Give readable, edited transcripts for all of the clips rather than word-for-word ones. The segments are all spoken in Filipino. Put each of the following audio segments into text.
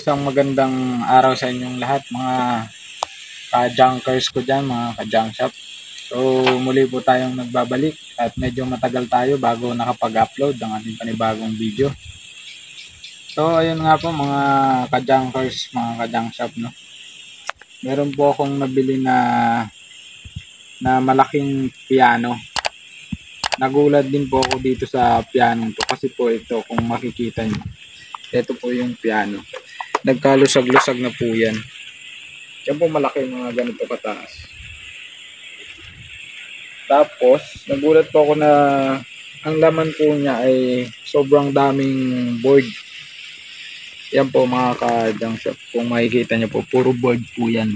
isang magandang araw sa inyong lahat mga ka-junkers ko dyan, mga ka-junk shop. So muli po tayong nagbabalik at medyo matagal tayo bago nakapag-upload ng ating panibagong video. So ayun nga po mga ka-junkers, mga ka-junk shop, no? Meron po akong nabili na malaking piano. Nagulat din po ako dito sa piano to kasi po ito, kung makikita nyo, ito po yung piano. Nagkalusag-lusag na po yan. Yan po malaki, mga ganito kataas. Tapos nagulat po ako na ang laman po niya ay sobrang daming board. Yan po mga ka-junk shop, kung makikita nyo po, puro board po yan.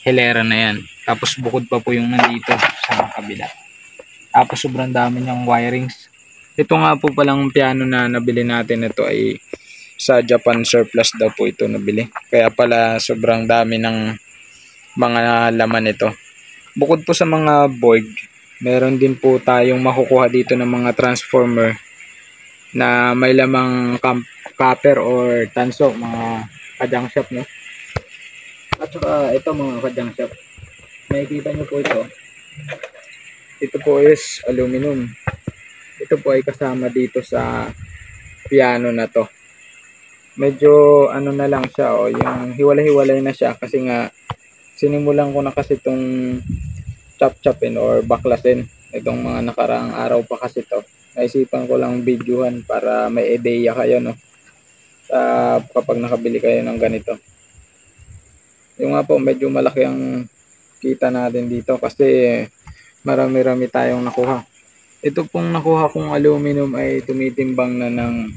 Hilera na yan. Tapos bukod pa po yung nandito sa kabila. Tapos sobrang dami niyang wirings. Ito nga po palang piano na nabili natin, ito ay sa Japan surplus daw po ito nabili. Kaya pala sobrang dami ng mga laman ito. Bukod po sa mga board, meron din po tayong makukuha dito ng mga transformer na may lamang copper or tanso, mga ka-junk shop, no? At saka ito mga ka-junk shop, makikita nyo po ito. Ito po is aluminum. Ito po ay kasama dito sa piano na to. Medyo ano na lang siya, yung hiwalay-hiwalay na siya kasi nga sinimulan ko na kasi itong chop-chopin or baklasin itong mga nakaraang araw pa kasi to. Naisipan ko lang videohan para may ideya kayo, no? Kapag nakabili kayo ng ganito. Yung nga po, medyo malaki ang kita natin dito kasi marami-rami tayong nakuha. Ito pong nakuha kong aluminum ay tumitimbang na ng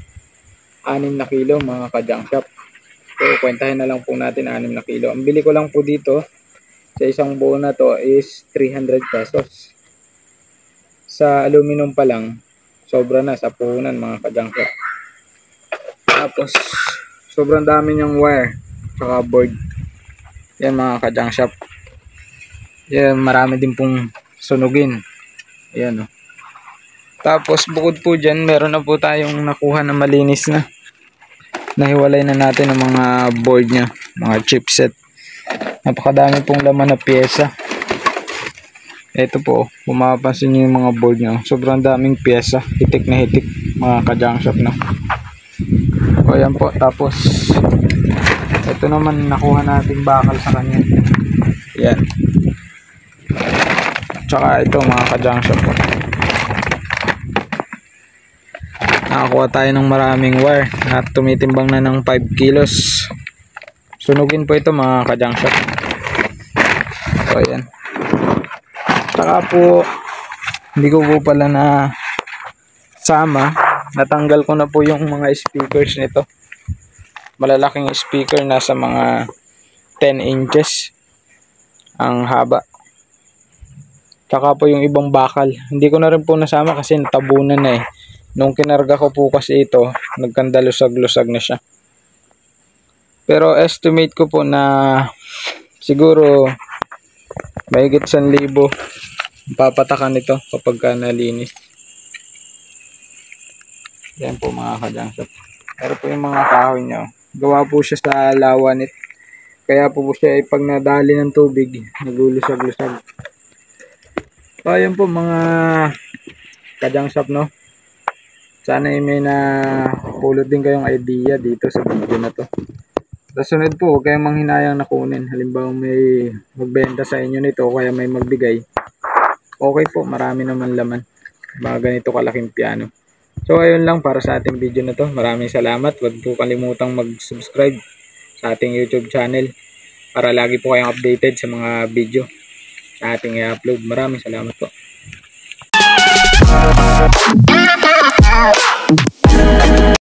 6 na kilo, mga ka-junk shop. So kwentahin na lang po natin 6 na kilo. Ang bili ko lang po dito sa isang buo na to is 300 pesos. Sa aluminum pa lang, sobra na sa puhunan, mga ka-junk shop. Tapos sobrang dami niyang wire saka board. Yan mga ka-junk shop. Yan, marami din pong sunugin. Ayan, oh. Tapos bukod po dyan, meron na po tayong nakuha na malinis na. Nahiwalay na natin ang mga board nya, mga chipset. Napakadami pong laman na pyesa. Ito po, kung mapapansin nyo yung mga board nya, sobrang daming pyesa. Hitik na hitik, mga ka-junk shop, no? O yan po, tapos ito naman nakuha nating bakal sa kanya. Yan. Tsaka ito mga ka-junk shop po, nakakuha tayo ng maraming wire at tumitimbang na ng 5 kilos. Sunugin po ito mga ka-junk shop. So ayan. Tsaka po hindi ko po pala na sama, natanggal ko na po yung mga speakers nito. Malalaking speaker, nasa mga 10 inches ang haba. Tsaka po yung ibang bakal, hindi ko na rin po nasama kasi natabunan na eh. Nung kinarga ko po kasi ito, nagkandalusag-lusag na siya. Pero estimate ko po na siguro mahigit 1,000 papatakan ito kapag ka nalinis. Yan po mga ka-junk shop. Pero po yung mga kahoy nyo, gawa po siya sa lawanit. Kaya po siya ay pag nadali ng tubig, naglulusag-lusag. So ayun po mga ka-junk shop, no? Sana may napulot din kayong idea dito sa video na to. Sa sunod po, huwag kayong manghinayang na kunin. Halimbawa may magbenta sa inyo nito o kaya may magbigay. Okay po, marami naman laman. Mga ganito kalaking piano. So ayun lang para sa ating video na to. Maraming salamat. Huwag po kalimutang mag-subscribe sa ating YouTube channel para lagi po kayong updated sa mga video sa ating i-upload. Maraming salamat po.